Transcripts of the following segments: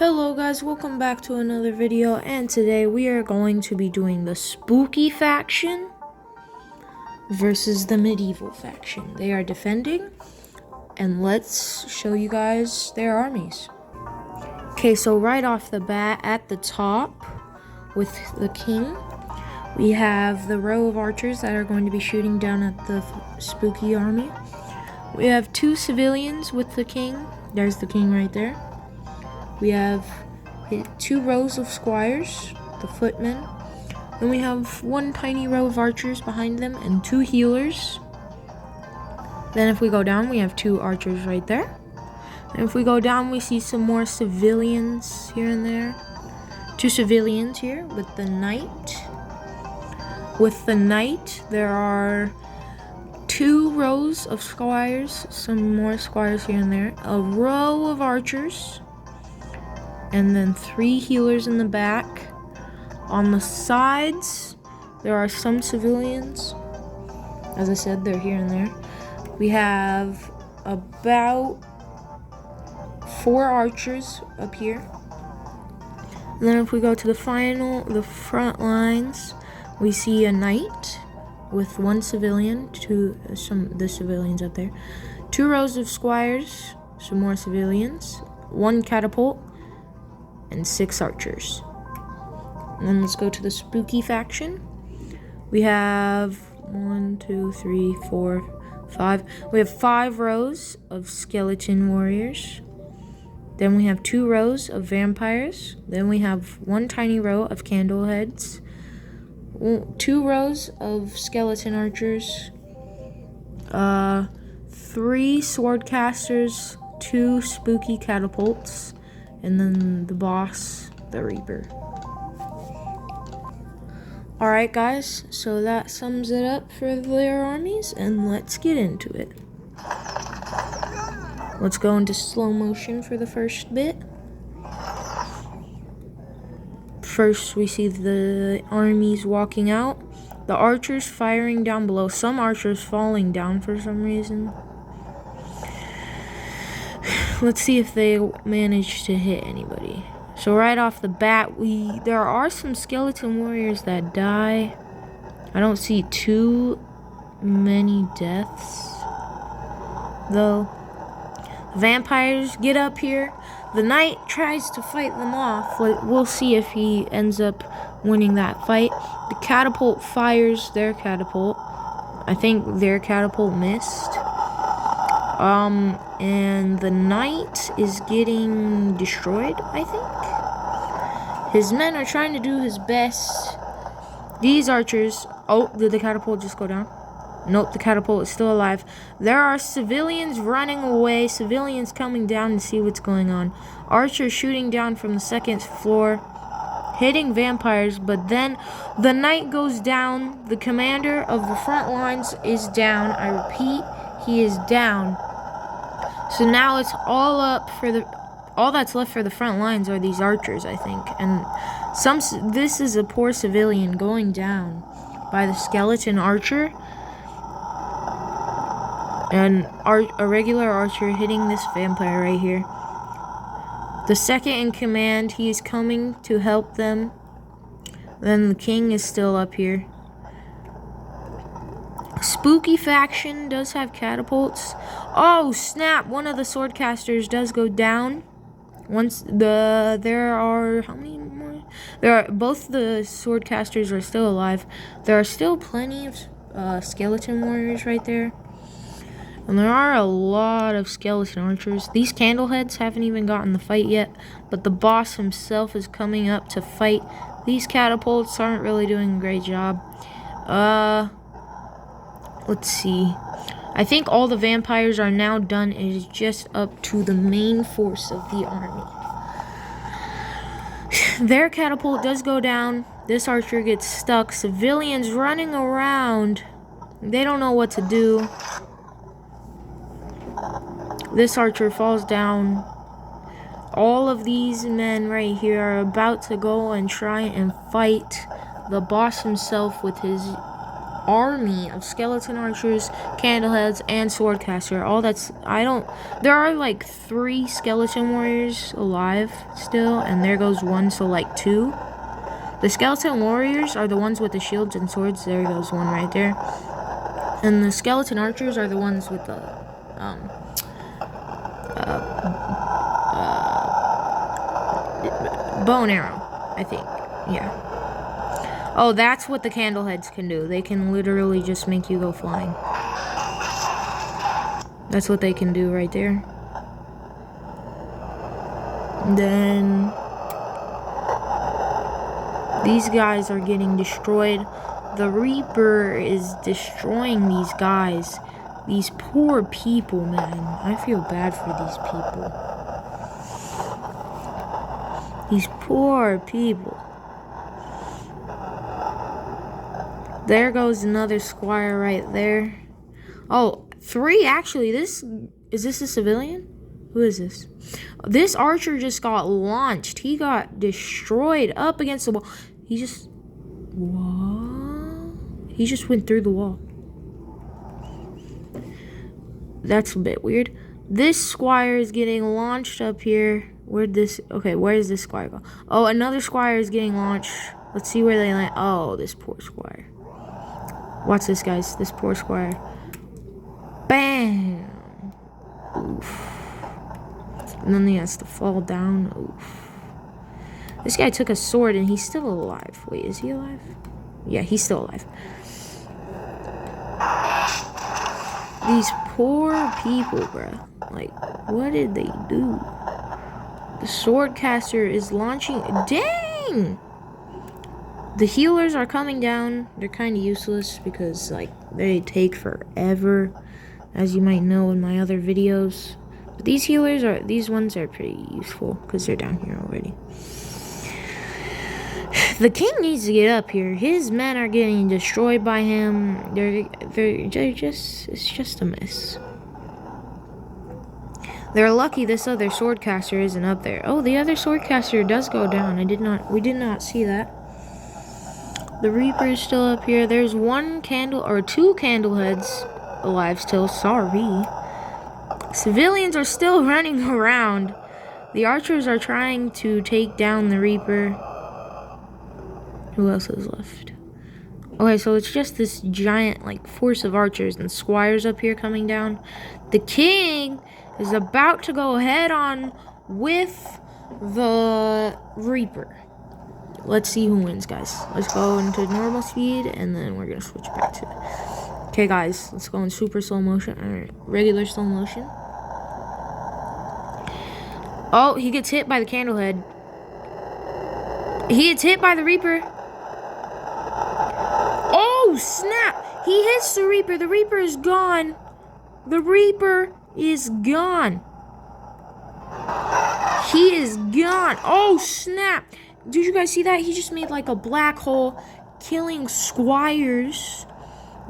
Hello guys, welcome back to another video, and today we are going to be doing the spooky faction versus the medieval faction. They are defending, and let's show you guys their armies. Okay, so right off the bat at the top with the king, we have the row of archers that are going to be shooting down at the spooky army. We have two civilians with the king. There's the king right there. We have two rows of squires, the footmen. Then we have one tiny row of archers behind them and two healers. Then if we go down, we have two archers right there. And if we go down, we see some more civilians here and there. Two civilians here with the knight. With the knight, there are two rows of squires, some more squires here and there. A row of archers. And then three healers in the back. On the sides, there are some civilians. As I said, they're here and there. We have about 4 archers up here. And then if we go to the front lines, we see a knight with one civilian, the civilians up there. 2 rows of squires, some more civilians, 1 catapult, and 6 archers. And then let's go to the spooky faction. We have 1, 2, 3, 4, 5. We have 5 rows of skeleton warriors. Then we have 2 rows of vampires. Then we have 1 tiny row of candle heads. 2 rows of skeleton archers. 3 sword casters. 2 spooky catapults. And then the boss, the Reaper. Alright guys, so that sums it up for their armies, and let's get into it. Let's go into slow motion for the first bit. First we see the armies walking out. The archers firing down below. Some archers falling down for some reason. Let's see if they manage to hit anybody. So right off the bat, there are some skeleton warriors that die. I don't see too many deaths, though. Vampires get up here. The knight tries to fight them off. We'll see if he ends up winning that fight. The catapult fires their catapult. I think their catapult missed. And the knight is getting destroyed, I think. His men are trying to do his best. These archers... Oh, did the catapult just go down? Nope, the catapult is still alive. There are civilians running away. Civilians coming down to see what's going on. Archers shooting down from the 2nd floor. Hitting vampires, but then the knight goes down. The commander of the front lines is down. I repeat, he is down. So now it's all that's left for the front lines are these archers, I think. And this is a poor civilian going down by the skeleton archer. And a regular archer hitting this vampire right here. The second in command, he is coming to help them. Then the king is still up here. Spooky faction does have catapults. Oh snap! One of the swordcasters does go down. There are how many more? Both the swordcasters are still alive. There are still plenty of skeleton warriors right there. And there are a lot of skeleton archers. These candleheads haven't even gotten the fight yet, but the boss himself is coming up to fight. These catapults aren't really doing a great job. Let's see. I think all the vampires are now done. It is just up to the main force of the army. Their catapult does go down. This archer gets stuck. Civilians running around. They don't know what to do. This archer falls down. All of these men right here are about to go and try and fight the boss himself with his army of skeleton archers, candleheads, and swordcaster. All that's there are like 3 skeleton warriors alive still, and there goes one, so like 2. The skeleton warriors are the ones with the shields and swords. There goes one right there. And the skeleton archers are the ones with the bow and arrow, I think. Yeah. Oh, that's what the candleheads can do. They can literally just make you go flying. That's what they can do right there. And then these guys are getting destroyed. The Reaper is destroying these guys. These poor people, man. I feel bad for these people. These poor people. There goes another squire right there. Oh, 3 actually. Is this a civilian? Who is this? This archer just got launched. He got destroyed up against the wall. What? He just went through the wall. That's a bit weird. This squire is getting launched up here. Where does this squire go? Oh, another squire is getting launched. Let's see where they land. Oh, this poor squire. Watch this, guys. This poor squire. Bam! Oof. And then he has to fall down. Oof. This guy took a sword and he's still alive. Wait, is he alive? Yeah, he's still alive. These poor people, bruh. Like, what did they do? The swordcaster is launching. Dang! The healers are coming down. They're kind of useless because, like, they take forever, as you might know in my other videos. But these ones are pretty useful because they're down here already. The king needs to get up here. His men are getting destroyed by him. It's just a mess. They're lucky this other swordcaster isn't up there. Oh, the other swordcaster does go down. We did not see that. The Reaper is still up here. There's 2 candleheads alive still. Sorry. Civilians are still running around. The archers are trying to take down the Reaper. Who else is left? Okay, so it's just this giant, like, force of archers and squires up here coming down. The king is about to go head on with the Reaper. Let's see who wins, guys. Let's go into normal speed, and then we're going to switch back to it. Okay, guys, let's go in super slow motion, or regular slow motion. Oh, he gets hit by the candlehead. He gets hit by the Reaper. Oh, snap! He hits the Reaper. The Reaper is gone. The Reaper is gone. He is gone. Oh, snap! Did you guys see that? He just made like a black hole, killing squires.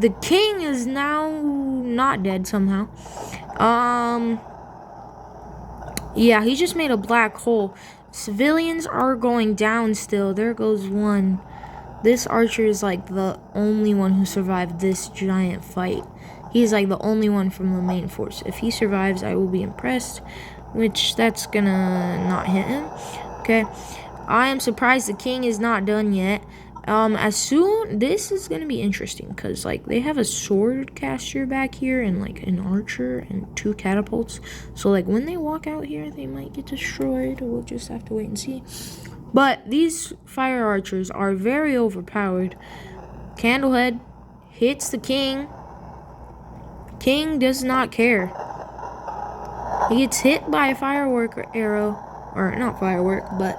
The king is now not dead somehow. Yeah, he just made a black hole. Civilians are going down still. There goes one. This archer is like the only one who survived this giant fight. He's like the only one from the main force. If he survives, I will be impressed. Which, that's gonna not hit him. Okay. I am surprised the king is not done yet. This is gonna be interesting because, like, they have a sword caster back here and like an archer and 2 catapults. So, like, when they walk out here, they might get destroyed. We'll just have to wait and see. But these fire archers are very overpowered. Candlehead hits the king. King does not care. He gets hit by a firework arrow, or not firework, but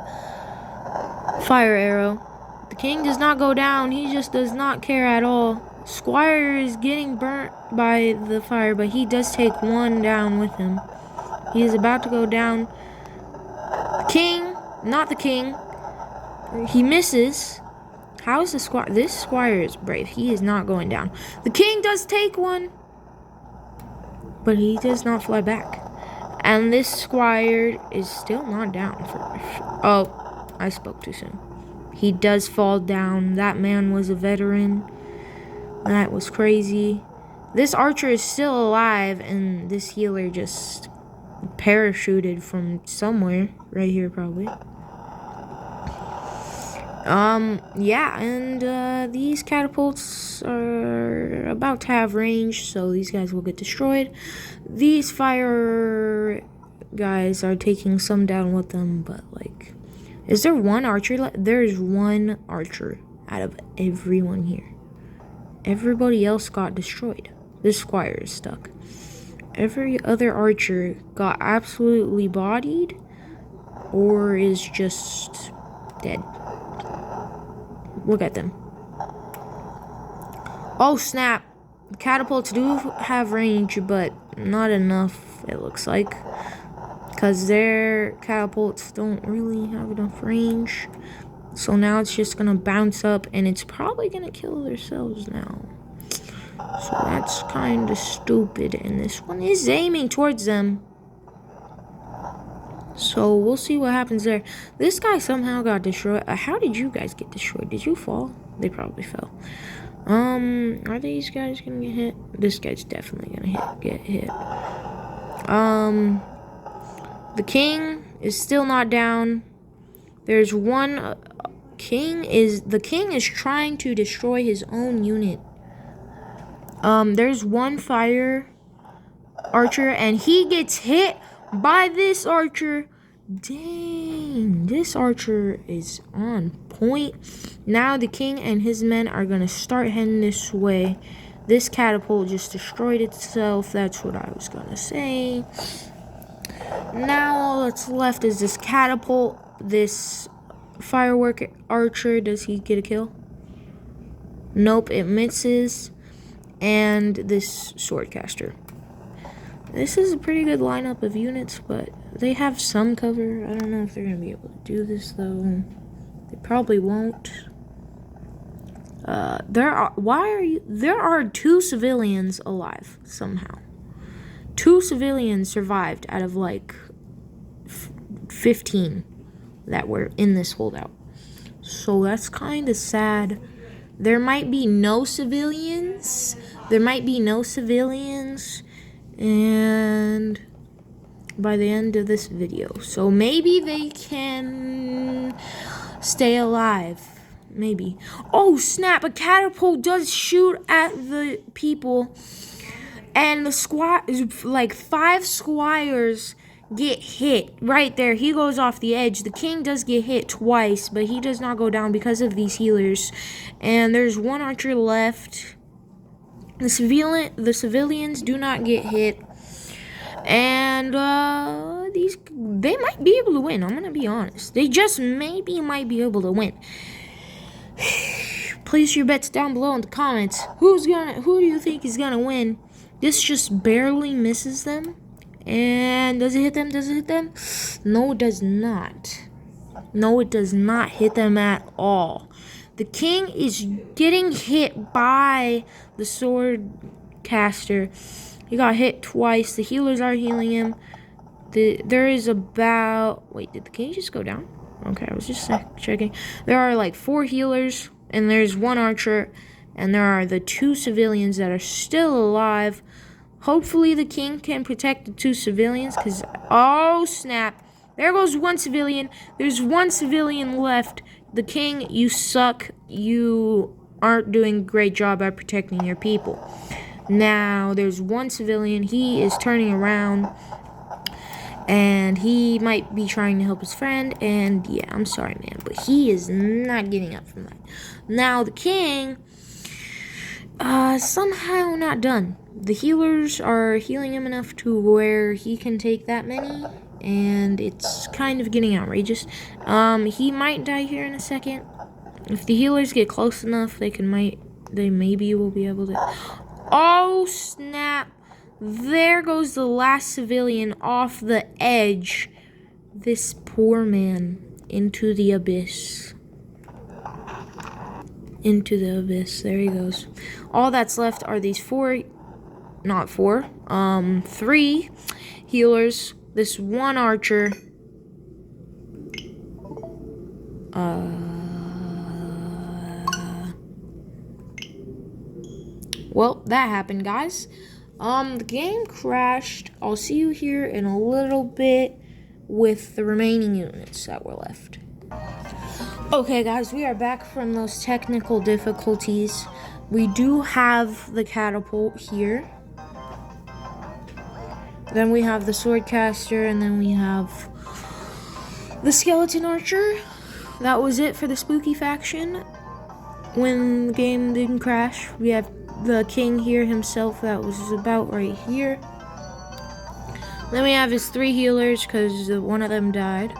fire arrow. The king does not go down. He just does not care at all. Squire is getting burnt by the fire, but he does take one down with him. He is about to go down. The king, not the king. He misses. How is the squire? This squire is brave. He is not going down. The king does take one, but he does not fly back. And this squire is still not down. Oh, I spoke too soon. He does fall down. That man was a veteran. That was crazy. This archer is still alive, and this healer just parachuted from somewhere. Right here, probably. Yeah, and these catapults are about to have range, so these guys will get destroyed. These fire guys are taking some down with them, but, like, is there one archer left? There is one archer out of everyone here. Everybody else got destroyed. This squire is stuck. Every other archer got absolutely bodied or is just dead. Look at them. Oh, snap. Catapults do have range, but not enough, it looks like. Because their catapults don't really have enough range. So now it's just going to bounce up, and it's probably going to kill themselves now. So that's kind of stupid. And this one is aiming towards them. So we'll see what happens there. This guy somehow got destroyed. How did you guys get destroyed? Did you fall? They probably fell. Are these guys gonna get hit? This guy's definitely gonna get hit. The king is still not down. There's one. The king is trying to destroy his own unit. There's one fire archer, and he gets hit by this archer. Dang, this archer is on point. Now the king and his men are gonna start heading this way. This catapult just destroyed itself. That's what I was gonna say. Now all that's left is this catapult. This firework archer, does he get a kill? Nope, it misses. And this sword caster. This is a pretty good lineup of units, but they have some cover. I don't know if they're going to be able to do this, though. They probably won't. There are 2 civilians alive, somehow. 2 civilians survived out of, like, 15 that were in this holdout. So that's kind of sad. There might be no civilians. And by the end of this video, so maybe they can stay alive, maybe. Oh snap, a catapult does shoot at the people, and like 5 squires get hit right there. He goes off the edge. The king does get hit twice, but he does not go down because of these healers. And there's one archer left. The civilians do not get hit, and they might be able to win. I'm gonna be honest. They just maybe might be able to win. Place your bets down below in the comments. Who do you think is gonna win? This just barely misses them. And does it hit them? Does it hit them? No, it does not. No, it does not hit them at all. The king is getting hit by the sword caster. He got hit twice. The healers are healing him. There is about... Wait, did the king just go down? Okay, I was just checking. There are like 4 healers, and there's 1 archer, and there are the 2 civilians that are still alive. Hopefully the king can protect the 2 civilians, because... Oh, snap. There goes 1 civilian. There's 1 civilian left. The king, you suck. You aren't doing a great job at protecting your people. Now, there's 1 civilian. He is turning around, and he might be trying to help his friend. And, yeah, I'm sorry, man, but he is not getting up from that. Now, the king, somehow not done. The healers are healing him enough to where he can take that many. And it's kind of getting outrageous. He might die here in a second. If the healers get close enough, they maybe will be able to... Oh, snap. There goes the last civilian off the edge. This poor man into the abyss. Into the abyss. There he goes. All that's left are these 3 healers. This 1 archer. Well, that happened, guys. The game crashed. I'll see you here in a little bit with the remaining units that were left. Okay, guys, we are back from those technical difficulties. We do have the catapult here. Then we have the swordcaster, and then we have the skeleton archer. That was it for the spooky faction. When the game didn't crash, we have the king here himself. That was about right here. Then we have his 3 healers because one of them died.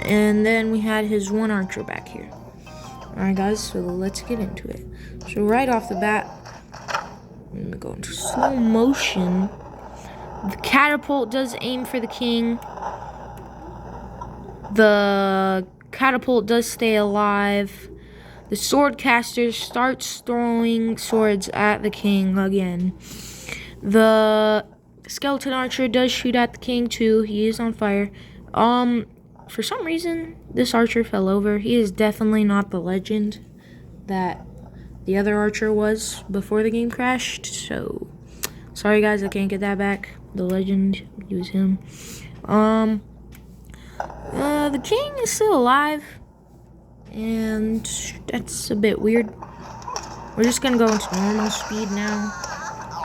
And then we had his 1 archer back here. Alright, guys, so let's get into it. So right off the bat, I'm gonna go into slow motion. The catapult does aim for the king. The catapult does stay alive. The swordcaster starts throwing swords at the king again. The skeleton archer does shoot at the king too. He is on fire. For some reason, this archer fell over. He is definitely not the legend that the other archer was before the game crashed. So, sorry guys, I can't get that back. The legend, use him. The king is still alive. And that's a bit weird. We're just gonna go into normal speed now.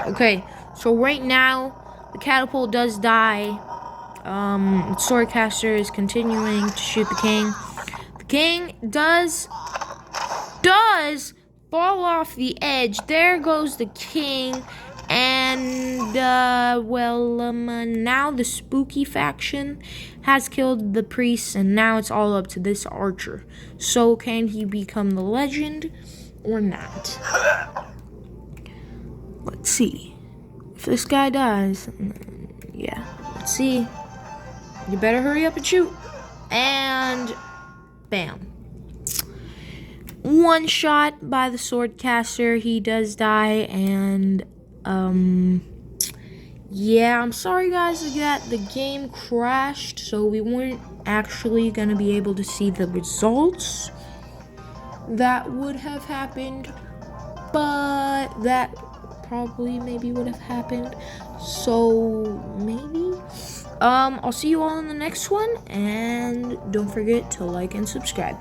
Okay, so right now, the catapult does die. Swordcaster is continuing to shoot the king. The king does fall off the edge. There goes the king. And, now the spooky faction has killed the priest, and now it's all up to this archer. So, can he become the legend or not? Let's see. If this guy dies, yeah, let's see. You better hurry up and shoot. And, bam. 1 shot by the swordcaster. He does die, and yeah, I'm sorry guys that the game crashed, so we weren't actually gonna be able to see the results that would have happened, but that probably maybe would have happened, so maybe. I'll see you all in the next one, and don't forget to like and subscribe.